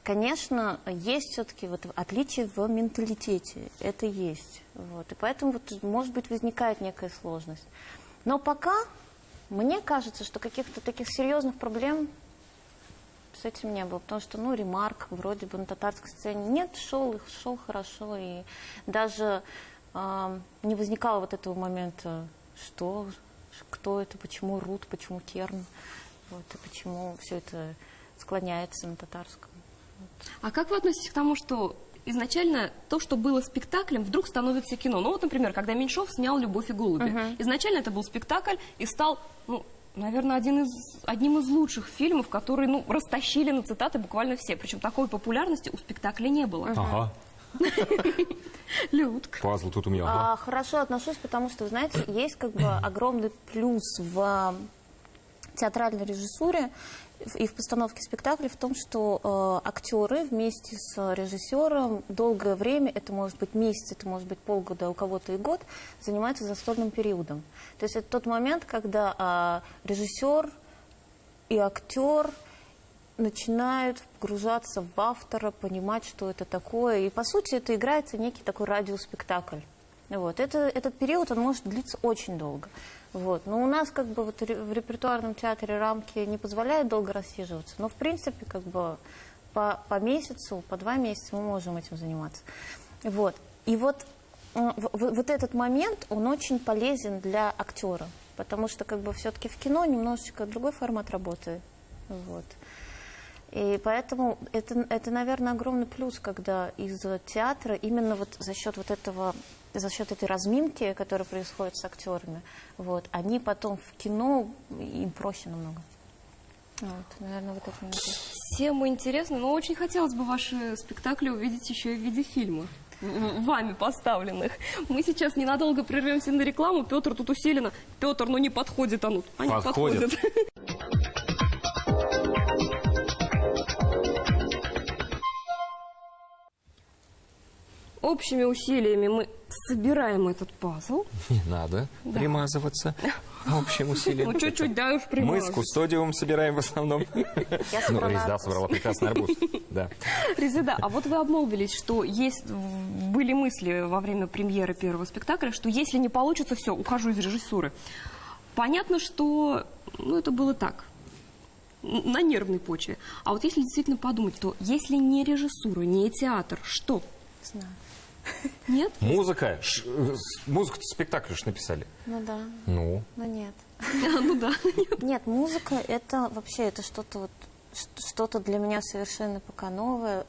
Конечно, есть все-таки вот отличие в менталитете. Это есть. Вот. И поэтому, вот, может быть, возникает некая сложность. Но пока мне кажется, что каких-то таких серьезных проблем с этим не было. Потому что, ремарк вроде бы на татарской сцене нет, шел хорошо. И даже не возникало вот этого момента, кто это, почему рут, почему терн, вот, и почему все это склоняется на татарском. А как вы относитесь к тому, что изначально то, что было спектаклем, вдруг становится кино? Ну вот, например, когда Меньшов снял «Любовь и голуби». Изначально это был спектакль и стал, наверное, одним из лучших фильмов, которые, растащили на цитаты буквально все. Причем такой популярности у спектакля не было. Ага. Людка. Пазл тут у меня. Хорошо отношусь, потому что, знаете, есть как бы огромный плюс в театральной режиссуре и в постановке спектаклей в том, что актеры вместе с режиссером долгое время, это может быть месяц, это может быть полгода, у кого-то и год, занимаются застольным периодом. То есть это тот момент, когда режиссер и актер начинают погружаться в автора, понимать, что это такое. И, по сути, это играется некий такой радиоспектакль. Вот. Этот период, он может длиться очень долго. Вот. Но у нас как бы вот в репертуарном театре рамки не позволяют долго рассиживаться. Но, в принципе, как бы по месяцу, по 2 месяца мы можем этим заниматься. Вот. И вот этот момент, он очень полезен для актера. Потому что как бы все-таки в кино немножечко другой формат работы. Вот. И поэтому это, наверное, огромный плюс, когда из театра именно вот за счет этой разминки, которая происходит с актерами, вот, они потом в кино, им проще намного. Вот, наверное, вот это мне интересно. Всем интересно, но очень хотелось бы ваши спектакли увидеть еще и в виде фильма, вами поставленных. Мы сейчас ненадолго прервемся на рекламу. Петр тут усиленно. Петр, не подходит оно. Они подходят. Общими усилиями мы собираем этот пазл. Не надо примазываться общим усилием. Чуть-чуть, да, уж примазываться. Мы с Кустодиумом собираем в основном. Резида собрала прекрасный арбуз. Резида, а вот вы обмолвились, что были мысли во время премьеры первого спектакля, что если не получится, все, ухожу из режиссуры. Понятно, что это было так, на нервной почве. А вот если действительно подумать, то если не режиссура, не театр, что? Знаю. Нет? Музыка. Музыку-то спектакль уж написали. Ну да. Ну? Но нет. Да. Нет, музыка это вообще это что-то для меня совершенно пока новое,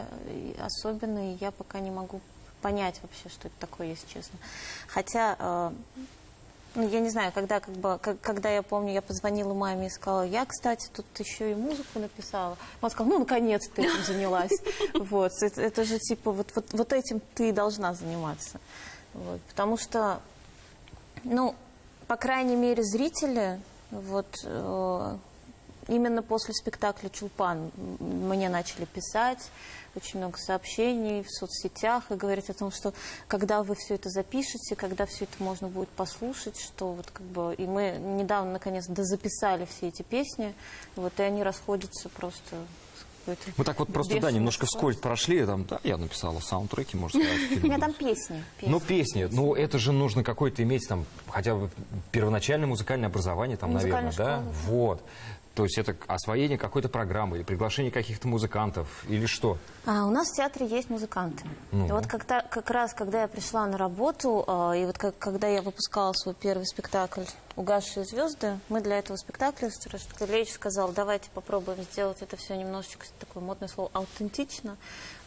особенное, и я пока не могу понять вообще, что это такое, если честно. Хотя, я не знаю, когда я помню, я позвонила маме и сказала, я, кстати, тут еще и музыку написала. Мама сказала, наконец-то ты этим занялась. Вот, это же типа, вот этим ты должна заниматься. Вот, потому что, по крайней мере, зрители, именно после спектакля «Чулпан» мне начали писать, очень много сообщений в соцсетях и говорить о том, что когда вы все это запишете, когда все это можно будет послушать, что и мы недавно наконец дозаписали все эти песни, и они расходятся просто с какой-то... Мы так вот просто, немножко вскользь прошли, я написала саундтреки, можно сказать. У меня там песни. Песни, это же нужно какое-то иметь там хотя бы первоначальное музыкальное образование, наверное, да? Вот. То есть это освоение какой-то программы или приглашение каких-то музыкантов или что? У нас в театре есть музыканты. И вот как раз, когда я пришла на работу, и когда я выпускала свой первый спектакль «Угасшие звезды». Мы для этого спектакля Ростеклевич сказал, давайте попробуем сделать это все немножечко, такое модное слово, аутентично.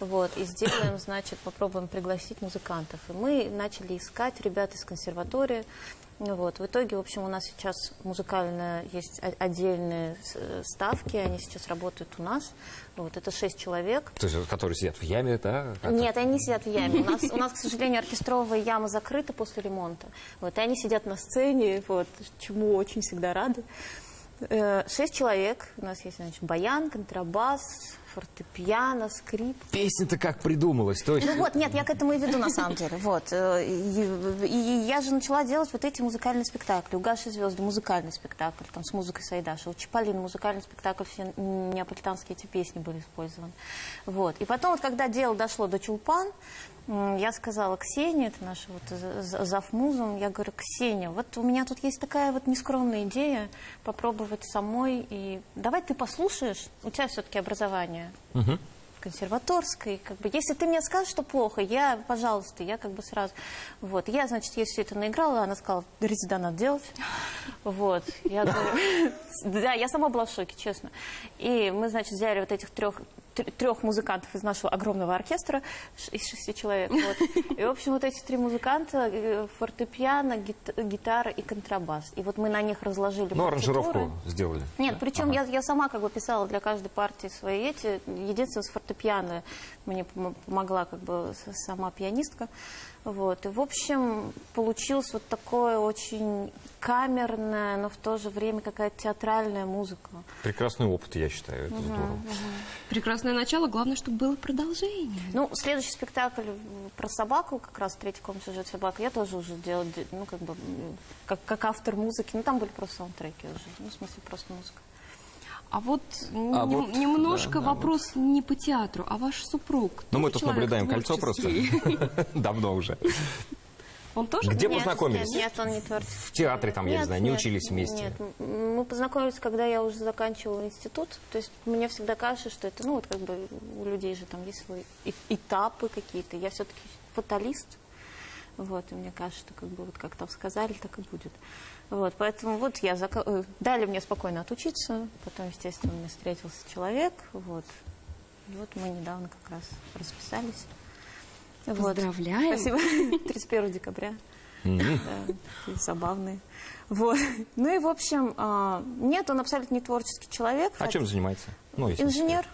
Вот, и сделаем, значит, попробуем пригласить музыкантов. И мы начали искать ребят из консерватории. Вот. В итоге, в общем, у нас сейчас музыкально есть отдельные ставки, они сейчас работают у нас. Вот. Это 6 человек. То есть, которые сидят в яме, да? Нет, они сидят в яме. У нас, к сожалению, оркестровая яма закрыта после ремонта. Вот. И они сидят на сцене, вот, чему очень всегда рады. 6 человек. У нас есть, значит, баян, контрабас, фортепиано, скрип. Песня-то как придумалась? То есть... Ну вот, нет, я к этому и веду, на самом деле. Вот. И я же начала делать вот эти музыкальные спектакли. «Угасшие звезды» — музыкальный спектакль, там, с музыкой Сайдашева. «Чиполлино» — музыкальный спектакль, все неаполитанские эти песни были использованы. Вот. И потом, вот, когда дело дошло до «Чулпан», я сказала Ксении, это наша вот завмузом, я говорю: Ксения, вот у меня тут есть такая вот нескромная идея попробовать самой, и давай ты послушаешь, у тебя все-таки образование консерваторской, как бы, если ты мне скажешь, что плохо, я, пожалуйста, я как бы сразу, вот, я, значит, ей все это наиграла, она сказала: резида надо делать, вот, я говорю, да, я сама была в шоке, честно, и мы, значит, взяли вот этих трех музыкантов из нашего огромного оркестра, из 6 человек, вот. И, в общем, вот эти 3 музыканта, фортепиано, гитара и контрабас. И вот мы на них разложили Ну, партитуры. аранжировку сделали. Нет, причем я сама как бы писала для каждой партии свои эти. Единственное, с фортепиано мне помогла как бы сама пианистка. Вот. И, в общем, получилось вот такое очень камерная, но в то же время какая-то театральная музыка. Прекрасный опыт, я считаю, это здорово. Прекрасное начало, главное, чтобы было продолжение. Ну, следующий спектакль про собаку, как раз в 3-й комнате живет собака, я тоже уже делала, ну, как бы, как автор музыки. Ну, там были просто саундтреки уже, ну, в смысле, просто музыка. А вот немножко вопрос не по театру, а ваш супруг. Ну, мы тут человек наблюдаем кольцо просто. творческий. Давно уже. Он тоже? Где Нет, познакомились? Нет, он не творческий. В театре там, я не знаю, не учились вместе? Нет, мы познакомились, когда я уже заканчивала институт. То есть мне всегда кажется, что это, ну, вот как бы у людей же там есть свои этапы какие-то. Я все-таки фаталист. Вот, и мне кажется, что как бы вот как там сказали, так и будет. Вот, поэтому вот я дали мне спокойно отучиться, потом, естественно, мне встретился человек, вот. И вот мы недавно как раз расписались. Вот. Поздравляем. Спасибо. 31 декабря. Да, такие забавные. Вот. Ну и, в общем, нет, он абсолютно не творческий человек. А чем занимается? Ну, если инженер.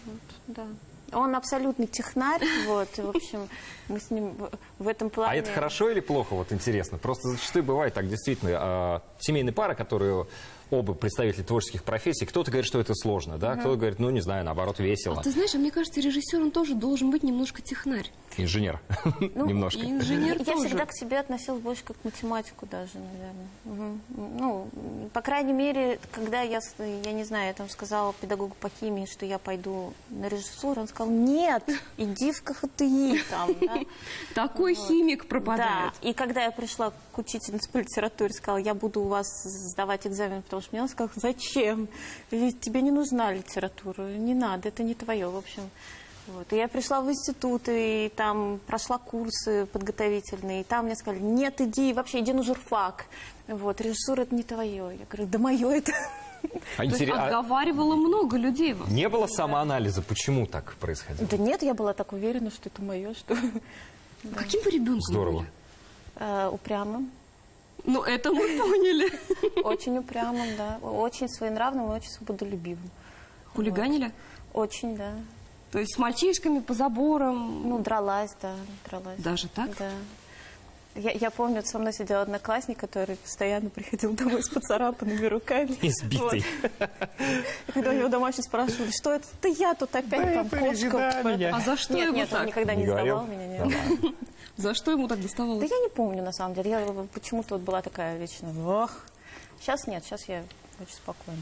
Вот, да. Он абсолютный технарь, вот, и, в общем, мы с ним в этом плане... А это хорошо или плохо, вот интересно? Просто зачастую бывает так, действительно, семейные пары, которые оба представители творческих профессий, кто-то говорит, что это сложно, да, кто-то говорит, ну, не знаю, наоборот, весело. А ты знаешь, мне кажется, режиссер, он тоже должен быть немножко технарь. Инженер, Ну, немножко. И инженер Я тоже. всегда к себе относилась больше как к математику даже, наверное. Ну, по крайней мере, когда я не знаю, я там сказала педагогу по химии, что я пойду на режиссуру, он сказал: нет, иди в КХТИ там, да. Такой химик пропадает. Да, и когда я пришла к учительнице по литературе, сказала: я буду у вас сдавать экзамен, потому что мне он сказал: зачем? Ведь тебе не нужна литература, не надо, это не твое, в общем. Вот. И я пришла в институт, и там прошла курсы подготовительные, и там мне сказали: нет, иди, вообще иди на журфак. Вот, режиссура — это не твое. Я говорю: да мое это. А интересно, Отговаривало много людей. не было самоанализа, почему так происходило? Да нет, я была так уверена, что это мое, что... Каким вы ребенком Здорово. были? Упрямым. Ну, это мы поняли. Очень упрямым, да. Очень своенравным и очень свободолюбивым. Хулиганили? Очень, да. То есть с мальчишками по заборам? Ну, дралась, да, дралась. Даже так? Да. Я помню, со мной сидел одноклассник, который постоянно приходил домой с поцарапанными руками. Избитый. Вот. И когда у него домашние спрашивали, что это? Да я тут опять там кошка. А за что Нет, ему нет, он так? никогда не говорил? сдавал меня. Нет. За что ему так Да доставалось? я не помню, на самом деле. Я почему-то вот была такая вечно. Ох. Сейчас нет, сейчас я очень спокойна.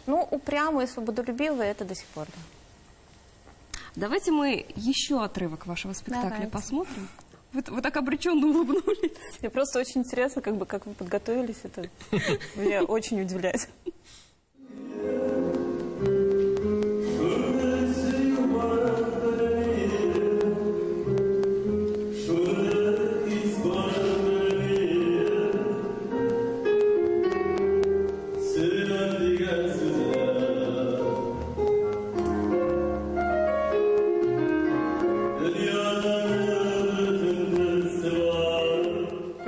Ну, упрямая и свободолюбивая — это до сих пор, да. Давайте мы еще отрывок вашего спектакля Давайте. посмотрим. Вы так обреченно улыбнулись. Мне просто очень интересно, как вы подготовились. Это меня очень удивляет.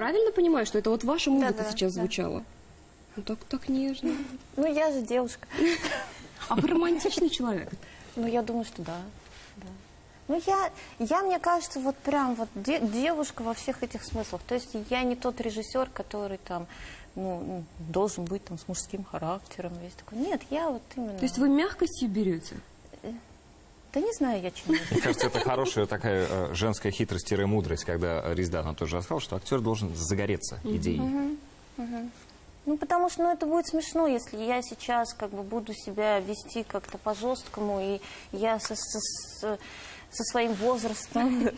правильно понимаю, что это вот ваша музыка Да-да, сейчас да. звучала? Ну, так нежно. Ну, я же девушка. А вы романтичный человек? Ну, я думаю, что да. Да. Ну, мне кажется, вот прям вот девушка во всех этих смыслах. То есть я не тот режиссер, который там, должен быть там с мужским характером. Весь такой. Нет, я вот именно... То есть вы мягкостью берете? Да не знаю я чего. Мне кажется, это хорошая такая женская хитрость-мудрость, когда Резда нам тоже рассказал, что актер должен загореться идеей. Ну, потому что это будет смешно, если я сейчас как бы буду себя вести как-то по-жесткому, и я со своим возрастом,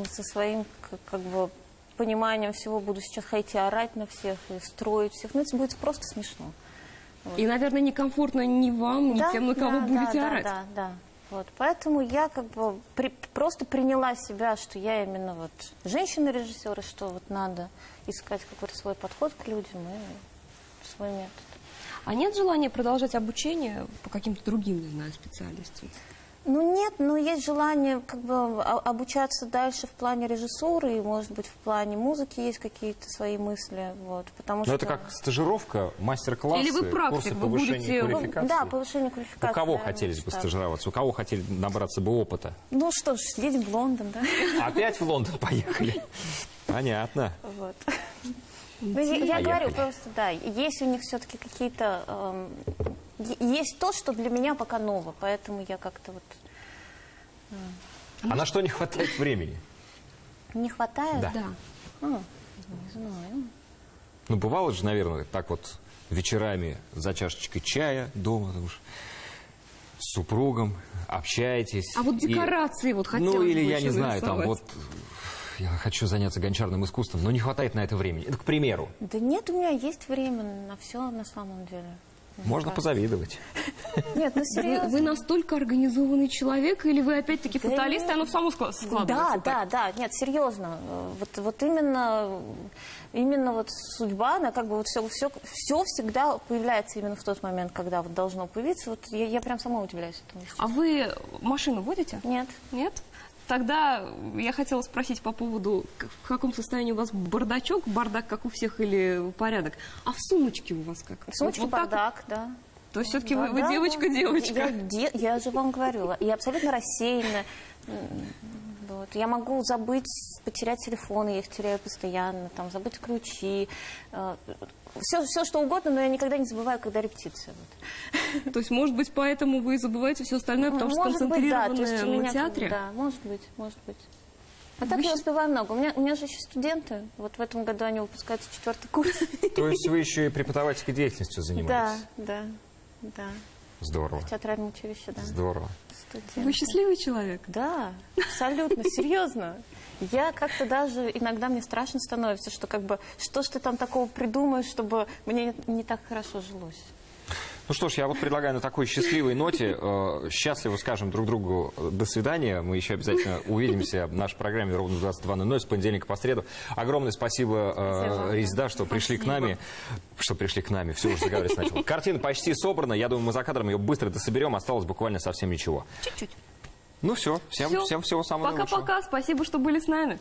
со своим как бы пониманием всего буду сейчас ходить и орать на всех, и строить всех. Ну, это будет просто смешно. И, наверное, некомфортно ни вам, ни тем, на кого будете орать. Да. Вот, поэтому я как бы просто приняла себя, что я именно вот женщина-режиссер, и что вот надо искать какой-то свой подход к людям и свой метод. А нет желания продолжать обучение по каким-то другим, не знаю, специальностям? Ну нет, но есть желание как бы обучаться дальше в плане режиссуры, и, может быть, в плане музыки есть какие-то свои мысли, вот, потому Но что... это как стажировка, мастер-классы, Или вы практик, курсы вы повышения будете- квалификации. Да, повышение квалификации. У кого наверное, хотелось бы мечта. стажироваться? У кого хотели набраться бы опыта? Ну что ж, едем в Лондон, да? Опять в Лондон поехали? Понятно. Вот. Ну, я Поехали. говорю просто, да, есть у них все-таки какие-то... есть то, что для меня пока ново, поэтому я как-то вот... А на что не хватает времени? Не хватает? Да. Не знаю. Ну, бывало же, наверное, так вот вечерами за чашечкой чая дома, там уж с супругом общаетесь. А вот и- декорации вот хотелось Ну, бы или, я еще не знаю, там нарисовать. вот я хочу заняться гончарным искусством, но не хватает на это времени. Это, к примеру, Да нет, у меня есть время на все на самом деле. можно позавидовать. Нет, ну Вы, серьезно. вы настолько организованный человек, или вы опять-таки фаталист, и оно само складывается? Да, да, нет, серьезно. Вот именно вот судьба, она как бы вот все всегда появляется именно в тот момент, когда вот должно появиться. Вот я прям сама удивляюсь этому. А вы машину водите? Нет. Нет? Тогда я хотела спросить по поводу, в каком состоянии у вас бардачок, бардак, как у всех, или порядок. А в сумочке у вас как? Сумочка, Вот так? бардак, да. То есть все-таки Да, вы да, девочка-девочка. Я же вам говорила. Я абсолютно рассеянная. Вот. Я могу забыть, потерять телефон, я их теряю постоянно, там, забыть ключи. Все, что угодно, но я никогда не забываю, когда репетиция. Вот. То есть, может быть, поэтому вы и забываете все остальное, потому что Может быть, да. То есть сконцентрированы у на меня, театре? да, может быть. А так я успеваю много. У меня же еще студенты. Вот в этом году они выпускаются 4-й курс. То есть вы еще и преподавательской деятельностью занимаетесь? Да. Здорово. В театральном училище, да. Здорово. Студенты. Вы счастливый человек? Да, абсолютно, серьезно. Я как-то даже, иногда мне страшно становится, что как бы, что ж ты там такого придумаешь, чтобы мне не так хорошо жилось. Ну что ж, я вот предлагаю на такой счастливой ноте счастливо скажем друг другу до свидания. Мы еще обязательно увидимся в нашей программе ровно в 22:00 с понедельника по среду. Огромное спасибо, Резда, что пришли к нами. Все, уже заговорить начал. Картина почти собрана. Я думаю, мы за кадром ее быстро дособерем. Осталось буквально совсем ничего. Чуть-чуть. Ну все, всем всего самого лучшего. Пока-пока. Спасибо, что были с нами.